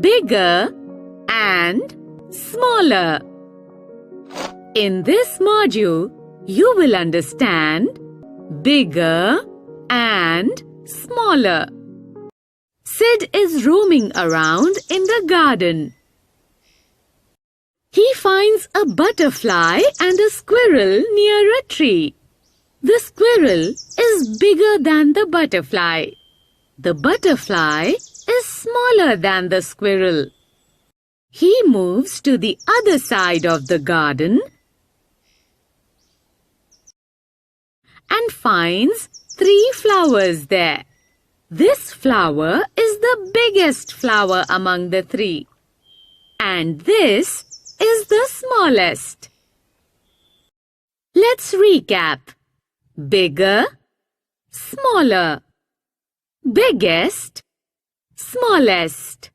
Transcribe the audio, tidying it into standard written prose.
Bigger and smaller. In this module, you will understand bigger and smaller. Sid is roaming around in the garden. He finds a butterfly and a squirrel near a tree. The squirrel is bigger than the butterfly. The butterfly is smaller than the squirrel. He moves to the other side of the garden and finds 3 flowers there. This flower is the biggest flower among the 3. And this is the smallest. Let's recap. Bigger, smaller. Biggest, smallest.